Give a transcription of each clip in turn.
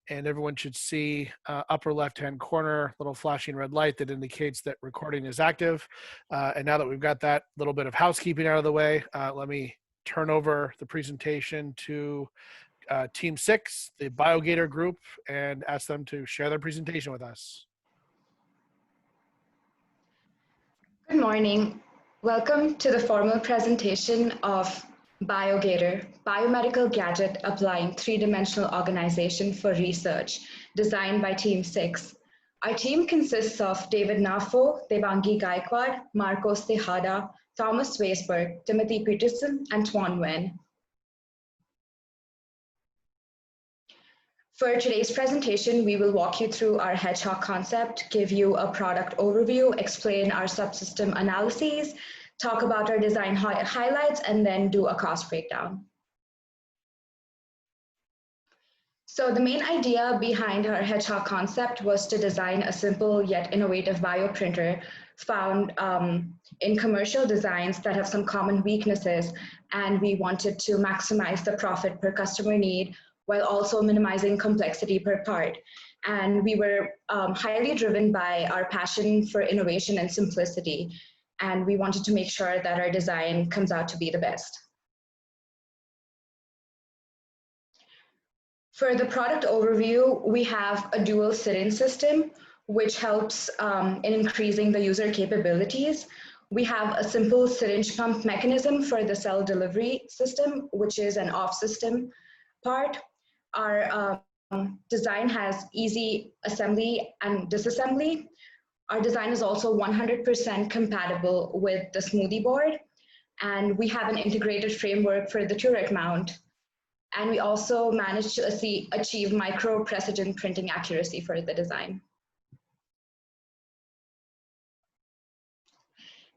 and everyone should see upper left-hand corner, little flashing red light that indicates that recording is active. And now that we've got that little bit of housekeeping out of the way, let me turn over the presentation to Team 6, the Biogator group, and ask them to share their presentation with us. Good morning. Welcome to the formal presentation of Biogator, biomedical gadget applying three-dimensional organization for research, designed by Team 6. Our team consists of David Nafo, Devangi Gaikwad, Marcos Tejada, Thomas Weisberg, Timothy Peterson, and Tuan Nguyen. For today's presentation, we will walk you through our hedgehog concept, give you a product overview, explain our subsystem analyses, talk about our design highlights, and then do a cost breakdown. So the main idea behind our hedgehog concept was to design a simple yet innovative bioprinter found in commercial designs that have some common weaknesses, and we wanted to maximize the profit per customer need while also minimizing complexity per part. And we were highly driven by our passion for innovation and simplicity, and we wanted to make sure that our design comes out to be the best. For the product overview, we have a dual sit-in system, which helps in increasing the user capabilities. We have a simple syringe pump mechanism for the cell delivery system, which is an off-system part. Our design has easy assembly and disassembly. Our design is also 100% compatible with the smoothie board, and we have an integrated framework for the turret mount. And we also managed to achieve micro precision printing accuracy for the design.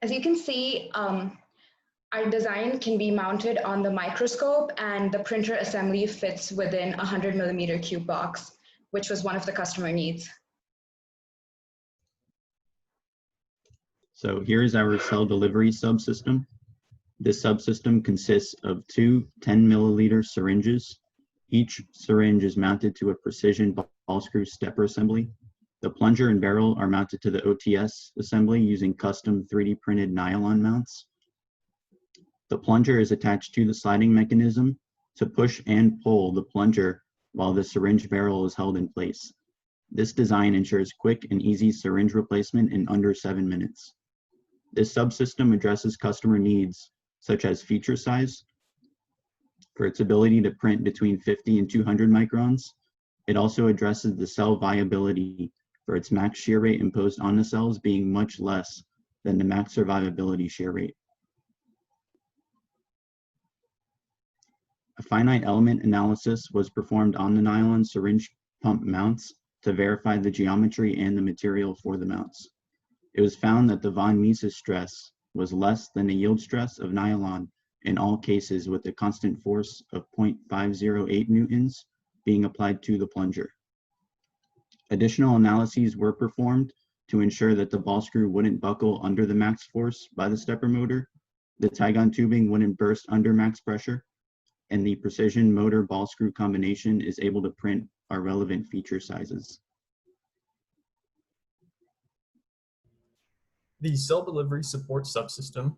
As you can see, our design can be mounted on the microscope, and the printer assembly fits within a 100mm cube box, which was one of the customer needs. So here is our cell delivery subsystem. This subsystem consists of two 10-milliliter syringes. Each syringe is mounted to a precision ball screw stepper assembly. The plunger and barrel are mounted to the OTS assembly using custom 3D printed nylon mounts. The plunger is attached to the sliding mechanism to push and pull the plunger while the syringe barrel is held in place. This design ensures quick and easy syringe replacement in under 7 minutes. This subsystem addresses customer needs such as feature size for its ability to print between 50 and 200 microns. It also addresses the cell viability for its max shear rate imposed on the cells being much less than the max survivability shear rate. A finite element analysis was performed on the nylon syringe pump mounts to verify the geometry and the material for the mounts. It was found that the von Mises stress was less than the yield stress of nylon in all cases, with a constant force of 0.508 newtons being applied to the plunger. Additional analyses were performed to ensure that the ball screw wouldn't buckle under the max force by the stepper motor, the Tygon tubing wouldn't burst under max pressure, and the precision motor ball screw combination is able to print our relevant feature sizes. The cell delivery support subsystem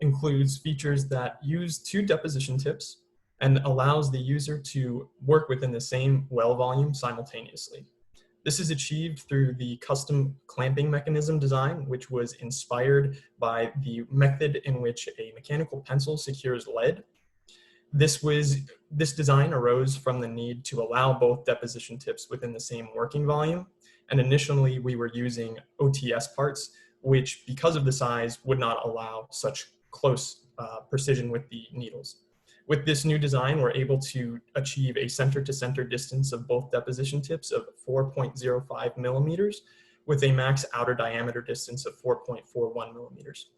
includes features that use two deposition tips and allows the user to work within the same well volume simultaneously. This is achieved through the custom clamping mechanism design, which was inspired by the method in which a mechanical pencil secures lead. This design arose from the need to allow both deposition tips within the same working volume. And initially we were using OTS parts, which because of the size would not allow such close precision with the needles. With this new design, we're able to achieve a center-to-center distance of both deposition tips of 4.05 millimeters with a max outer diameter distance of 4.41 millimeters.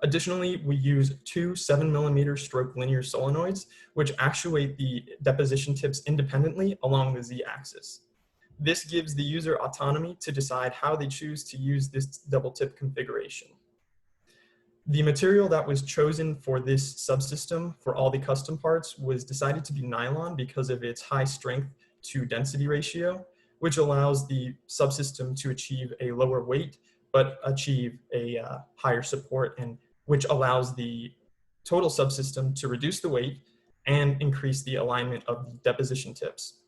Additionally, we use two 7mm stroke linear solenoids, which actuate the deposition tips independently along the Z-axis. This gives the user autonomy to decide how they choose to use this double tip configuration. The material that was chosen for this subsystem for all the custom parts was decided to be nylon because of its high strength to density ratio, which allows the subsystem to achieve a lower weight, but achieve a higher support, and which allows the total subsystem to reduce the weight and increase the alignment of the deposition tips.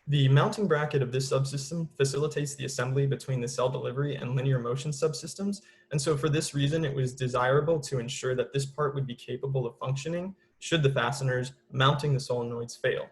The mounting bracket of this subsystem facilitates the assembly between the cell delivery and linear motion subsystems. And so for this reason, it was desirable to ensure that this part would be capable of functioning should the fasteners mounting the solenoids fail.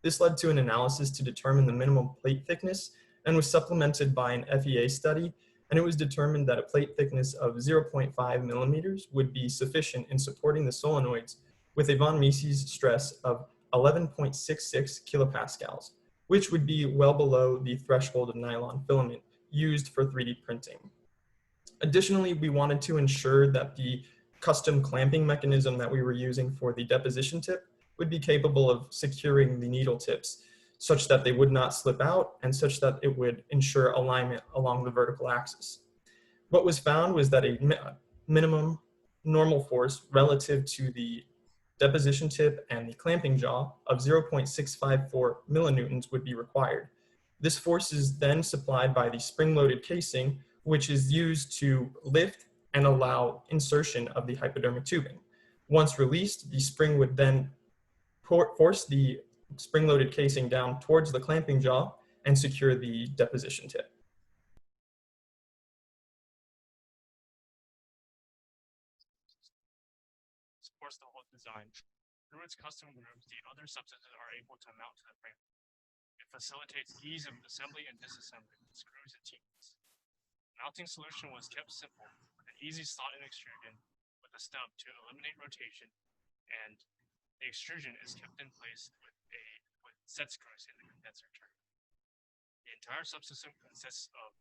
This led to an analysis to determine the minimum plate thickness and was supplemented by an FEA study, and it was determined that a plate thickness of 0.5 millimeters would be sufficient in supporting the solenoids with a von Mises stress of 11.66 kilopascals, which would be well below the threshold of nylon filament used for 3D printing. Additionally, we wanted to ensure that the custom clamping mechanism that we were using for the deposition tip would be capable of securing the needle tips such that they would not slip out and such that it would ensure alignment along the vertical axis. What was found was that a minimum normal force relative to the deposition tip and the clamping jaw of 0.654 millinewtons would be required. This force is then supplied by the spring-loaded casing, which is used to lift and allow insertion of the hypodermic tubing. Once released, the spring would then force the spring-loaded casing down towards the clamping jaw and secure the deposition tip. Supports the whole design. Through its custom grooves, the other subsystems are able to mount to the frame. It facilitates ease of assembly and disassembly with screws and T-nuts. The mounting solution was kept simple, with an easy slot-in extrusion with a stub to eliminate rotation, and the extrusion is kept in place with set screws in the condenser turret. The entire subsystem consists of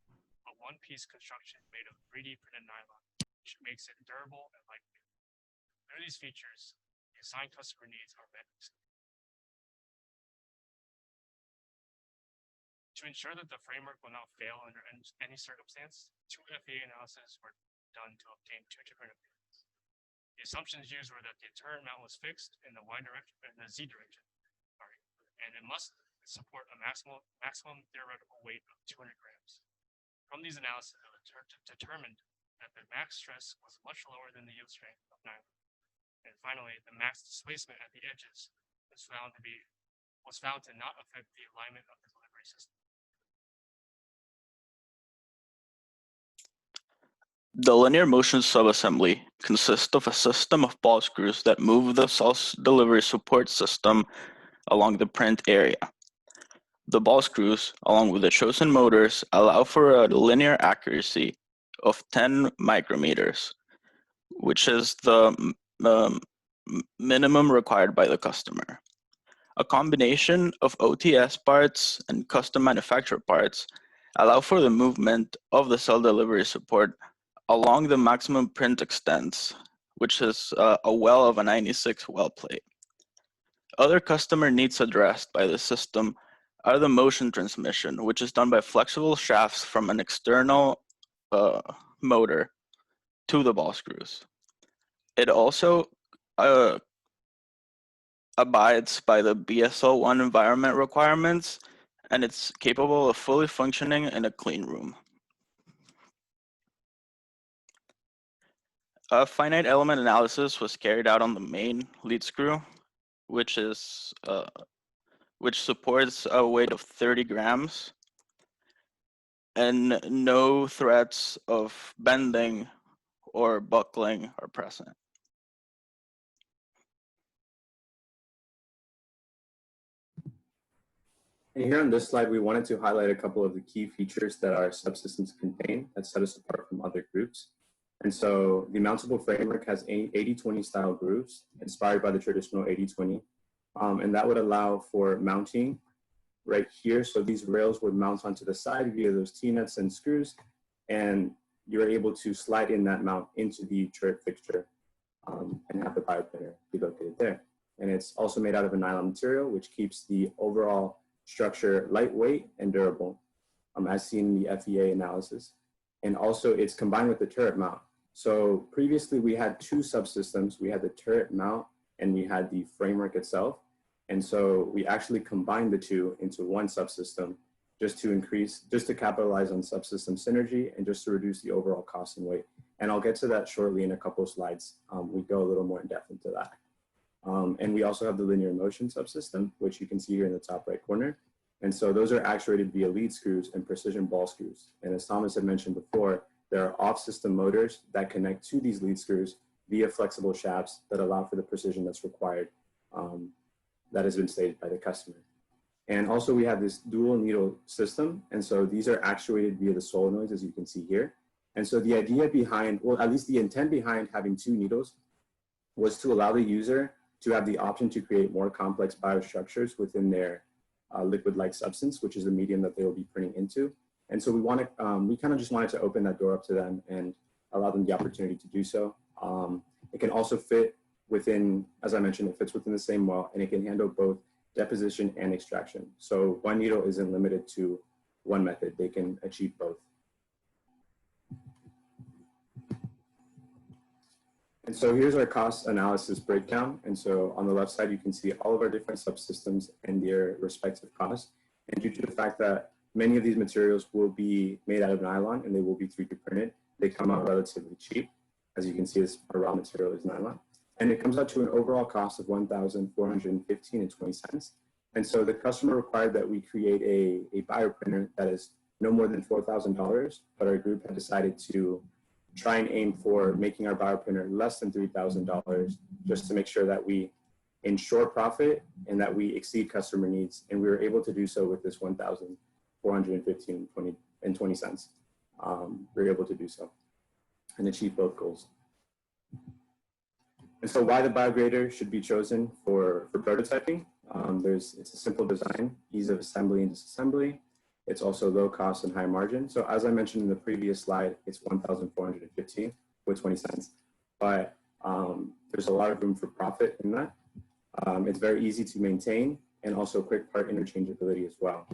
a one-piece construction made of 3D printed nylon, which makes it durable and lightweight. Through these features, the assigned customer needs are met. To ensure that the framework will not fail under any circumstance, 2 FEA analyses were done to obtain 2 different opinions. The assumptions used were that the turret mount was fixed in the Y direction and the Z direction, and it must support a maximum theoretical weight of 200 grams. From these analyses, it was determined that the max stress was much lower than the yield strength of nylon. And finally, the max displacement at the edges was found to not affect the alignment of the delivery system. The linear motion subassembly consists of a system of ball screws that move the cell delivery support system along the print area. The ball screws, along with the chosen motors, allow for a linear accuracy of 10 micrometers, which is the minimum required by the customer. A combination of OTS parts and custom manufactured parts allow for the movement of the cell delivery support along the maximum print extents, which is a well of a 96 well plate. Other customer needs addressed by the system are the motion transmission, which is done by flexible shafts from an external motor to the ball screws. It also abides by the BSL-1 environment requirements, and it's capable of fully functioning in a clean room. A finite element analysis was carried out on the main lead screw, which supports a weight of 30 grams and no threats of bending or buckling are present. And here on this slide, we wanted to highlight a couple of the key features that our subsystems contain that set us apart from other groups. And so the mountable framework has 80-20 style grooves inspired by the traditional 80-20. And that would allow for mounting right here. So these rails would mount onto the side via those T-nuts and screws. And you're able to slide in that mount into the turret fixture and have the bioprinter be located there. And it's also made out of a nylon material, which keeps the overall structure lightweight and durable, as seen in the FEA analysis. And also it's combined with the turret mount. So previously we had 2 subsystems. We had the turret mount and we had the framework itself. And so we actually combined the two into one subsystem just to capitalize on subsystem synergy and just to reduce the overall cost and weight. And I'll get to that shortly in a couple of slides. We go a little more in depth into that. And we also have the linear motion subsystem, which you can see here in the top right corner. And so those are actuated via lead screws and precision ball screws. And as Thomas had mentioned before, there are off-system motors that connect to these lead screws via flexible shafts that allow for the precision that's required, that has been stated by the customer. And also we have this dual needle system. And so these are actuated via the solenoids, as you can see here. And so the idea behind, well, at least the intent behind having two needles was to allow the user to have the option to create more complex biostructures within their liquid-like substance, which is the medium that they will be printing into. And so we kind of just wanted to open that door up to them and allow them the opportunity to do so. It can also fit within, as I mentioned, it fits within the same well, and it can handle both deposition and extraction. So one needle isn't limited to one method. They can achieve both. And so here's our cost analysis breakdown. And so on the left side, you can see all of our different subsystems and their respective costs. And due to the fact that many of these materials will be made out of nylon and they will be 3D printed, they come out relatively cheap. As you can see, our raw material is nylon. And it comes out to an overall cost of $1,415.20. And so the customer required that we create a bioprinter that is no more than $4,000, but our group had decided to try and aim for making our bioprinter less than $3,000, just to make sure that we ensure profit and that we exceed customer needs. And we were able to do so with this $1,415.20. We were able to do so and achieve both goals. And so why the Biogator should be chosen for prototyping. It's a simple design, ease of assembly and disassembly. It's also low cost and high margin. So as I mentioned in the previous slide, it's $1,415 with 20 cents. But there's a lot of room for profit in that. It's very easy to maintain and also quick part interchangeability as well.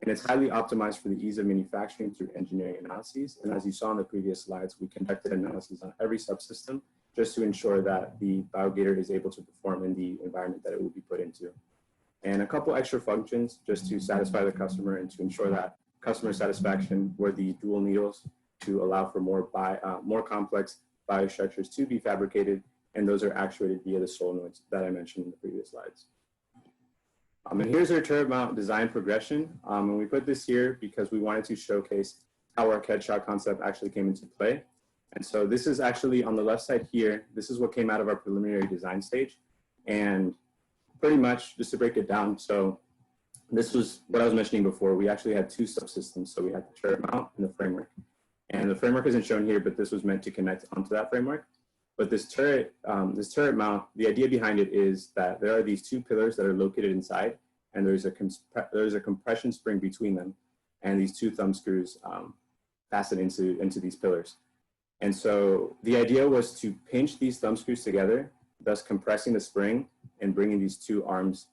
And it's highly optimized for the ease of manufacturing through engineering analyses. And as you saw in the previous slides, we conducted analyses on every subsystem just to ensure that the Biogator is able to perform in the environment that it will be put into. And a couple extra functions just to satisfy the customer and to ensure that customer satisfaction were the dual needles to allow for more complex biostructures to be fabricated. And those are actuated via the solenoids that I mentioned in the previous slides. And here's our turret mount design progression. And we put this here because we wanted to showcase how our headshot concept actually came into play. And so this is actually on the left side here. This is what came out of our preliminary design stage. And pretty much just to break it down. So this was what I was mentioning before. We actually had two subsystems. So we had the turret mount and the framework. And the framework isn't shown here, but this was meant to connect onto that framework. But this turret mount, the idea behind it is that there are these two pillars that are located inside, and there's a compression spring between them, and these two thumb screws fasten into these pillars. And so the idea was to pinch these thumb screws together, thus compressing the spring and bringing these two arms,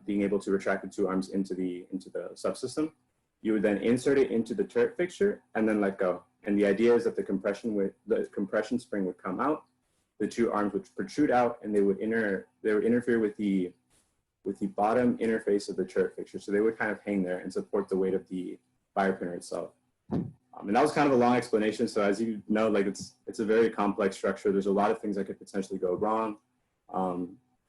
being able to retract the two arms into the subsystem. You would then insert it into the turret fixture and then let go. And the idea is that the compression spring would come out, the two arms would protrude out, and they would interfere with the bottom interface of the turret fixture. So they would kind of hang there and support the weight of the bioprinter itself. And that was kind of a long explanation. So as you know, like it's a very complex structure. There's a lot of things that could potentially go wrong.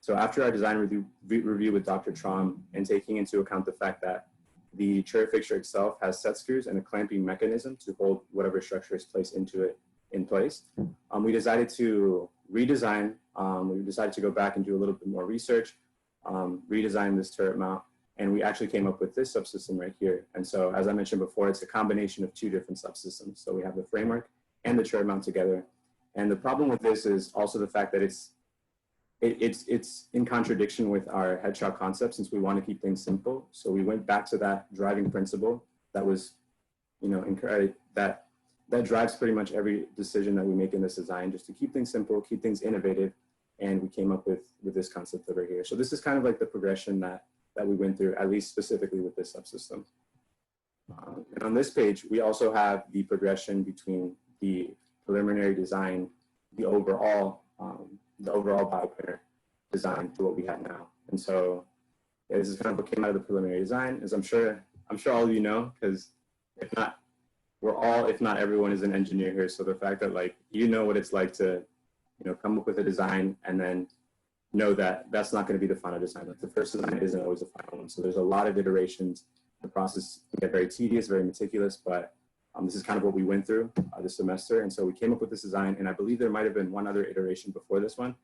So after our design review with Dr. Trom and taking into account the fact that the turret fixture itself has set screws and a clamping mechanism to hold whatever structure is placed into it in place, we decided to redesign. We decided to go back and do a little bit more research, redesign this turret mount, and we actually came up with this subsystem right here. And so, as I mentioned before, it's a combination of two different subsystems. So we have the framework and the turret mount together. And the problem with this is also the fact that it's in contradiction with our headshot concept, since we want to keep things simple. So we went back to that driving principle that was, that drives pretty much every decision that we make in this design, just to keep things simple, keep things innovative. And we came up with this concept over here. So this is kind of like the progression that we went through, at least specifically with this subsystem. And on this page, we also have the progression between the preliminary design, the overall bioprinter, design to what we have now. And so yeah, this is kind of what came out of the preliminary design, as I'm sure all of you know, because if not, we're all, if not everyone, is an engineer here. So the fact that like you know what it's like to, you know, come up with a design and then know that that's not going to be the final design. Like the first design isn't always the final one. So there's a lot of iterations. The process can get very tedious, very meticulous, but this is kind of what we went through this semester. And so we came up with this design, and I believe there might have been one other iteration before this one,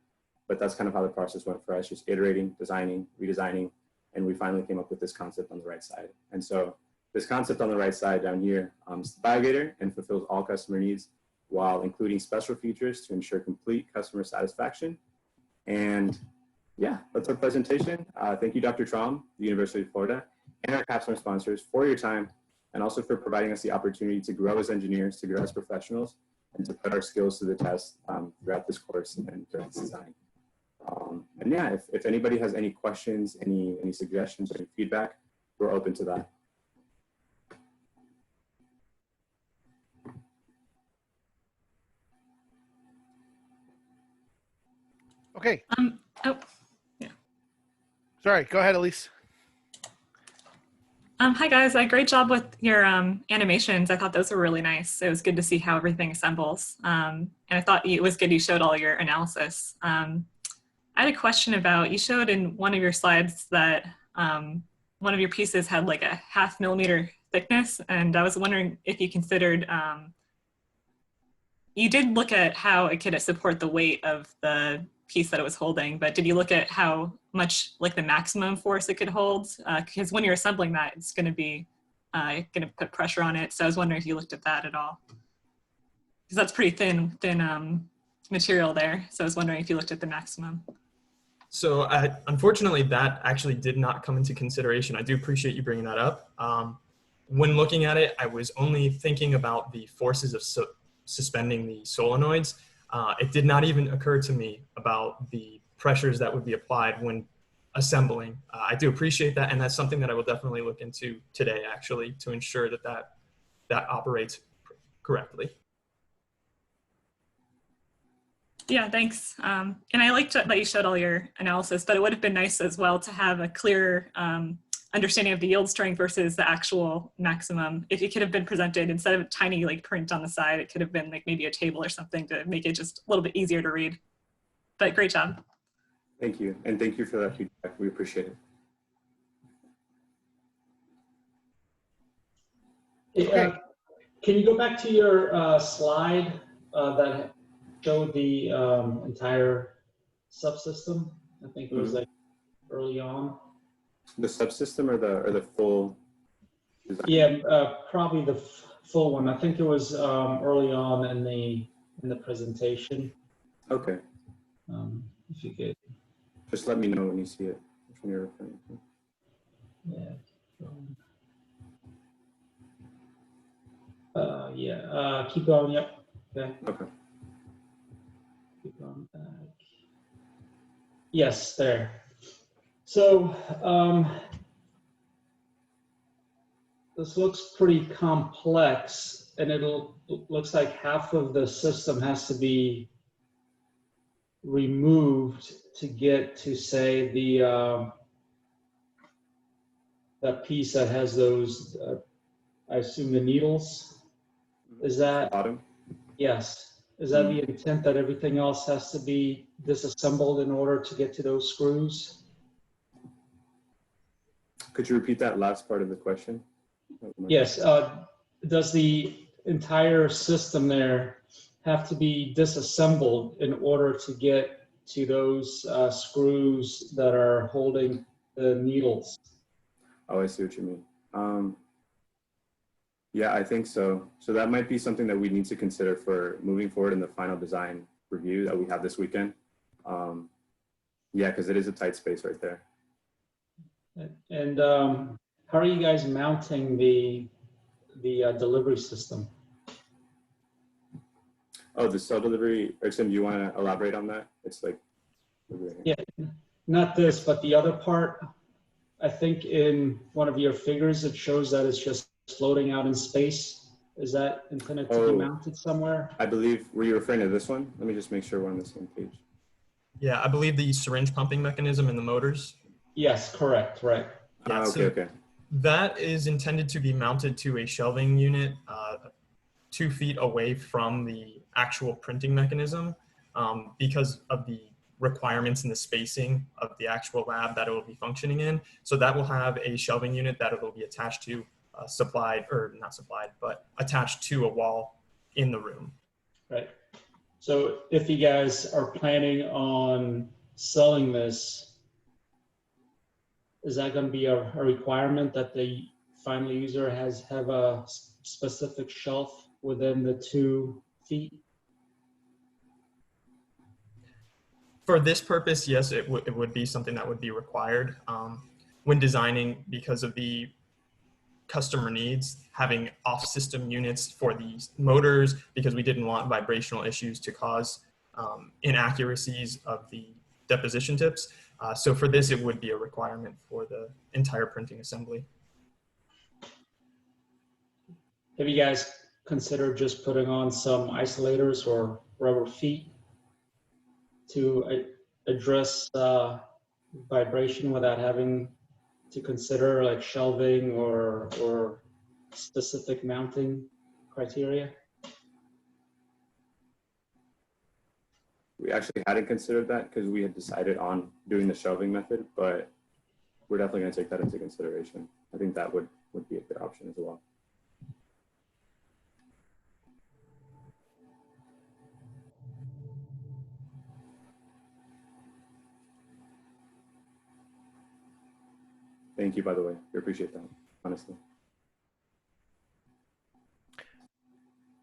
but that's kind of how the process went for us, just iterating, designing, redesigning, and we finally came up with this concept on the right side. And so this concept on the right side down here is the Biogator and fulfills all customer needs while including special features to ensure complete customer satisfaction. And yeah, that's our presentation. Thank you, Dr. Traum, the University of Florida, and our capstone sponsors for your time, and also for providing us the opportunity to grow as engineers, to grow as professionals, and to put our skills to the test throughout this course and during this design. And yeah, if anybody has any questions, any suggestions, or any feedback, we're open to that. Okay. Oh, yeah. Sorry, go ahead, Elise. Hi guys, great job with your animations. I thought those were really nice. It was good to see how everything assembles. And I thought it was good you showed all your analysis. I had a question about, you showed in one of your slides that one of your pieces had like a 0.5 millimeter thickness. And I was wondering if you considered, you did look at how it could support the weight of the piece that it was holding, but did you look at how much like the maximum force it could hold? Because when you're assembling that, it's going to be going to put pressure on it. So I was wondering if you looked at that at all, because that's pretty thin material there. So I was wondering if you looked at the maximum. So unfortunately, that actually did not come into consideration. I do appreciate you bringing that up. When looking at it, I was only thinking about the forces of suspending the solenoids. It did not even occur to me about the pressures that would be applied when assembling. I do appreciate that, and that's something that I will definitely look into today, actually, to ensure that that operates correctly. Yeah, thanks. And I liked that you showed all your analysis, but it would have been nice as well to have a clear understanding of the yield strength versus the actual maximum. If it could have been presented instead of a tiny like print on the side, it could have been like maybe a table or something to make it just a little bit easier to read. But great job. Thank you, and thank you for that feedback. We appreciate it. Okay. Can you go back to your slide that showed the entire subsystem? I think it was like early on. The subsystem or the full design? Yeah, probably the full one. I think it was early on in the presentation. Okay. If you could. Just let me know when you see it. Which one you're referring to? Yeah. Yeah. Keep going. Yep. Okay. Okay. Keep going back. Yes, there. So this looks pretty complex, and looks like half of the system has to be removed to get to, say, the that piece that has those, I assume, the needles. Is that bottom? Yes. Is that the intent, that everything else has to be disassembled in order to get to those screws? Could you repeat that last part of the question? Yes. Does the entire system there have to be disassembled in order to get to those screws that are holding the needles? Oh, I see what you mean. Yeah, I think so. So that might be something that we need to consider for moving forward in the final design review that we have this weekend. Yeah, because it is a tight space right there. And how are you guys mounting the delivery system? Oh, the cell delivery, or Tim, do you want to elaborate on that? It's like, yeah, not this, but the other part. I think in one of your figures, it shows that it's just floating out in space. Is that intended to be mounted somewhere? I believe, were you referring to this one? Let me just make sure we're on the same page. Yeah, I believe the syringe pumping mechanism and the motors. Yes, correct, right. Yeah, Okay, so okay. that is intended to be mounted to a shelving unit 2 feet away from the actual printing mechanism because of the requirements and the spacing of the actual lab that it will be functioning in. So that will have a shelving unit that it will be attached to, but attached to a wall in the room. Right. So if you guys are planning on selling this, is that going to be a requirement that the final user have a specific shelf within the 2 feet? For this purpose, yes, it would be something that would be required when designing, because of the customer needs, having off-system units for these motors, because we didn't want vibrational issues to cause inaccuracies of the deposition tips. So for this, it would be a requirement for the entire printing assembly. Have you guys considered just putting on some isolators or rubber feet to address vibration without having to consider like shelving or specific mounting criteria? We actually hadn't considered that because we had decided on doing the shelving method, but we're definitely going to take that into consideration. I think that would be a good option as well. Thank you, by the way. We appreciate that, honestly.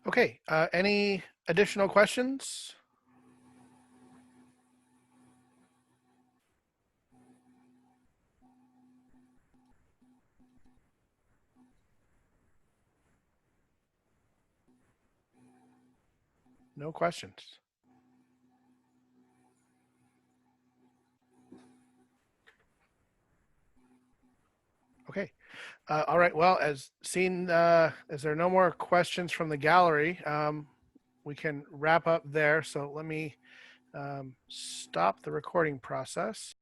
Okay, any additional questions? No questions. Okay. All right. Well, as seen, as there are no more questions from the gallery, we can wrap up there. So let me stop the recording process.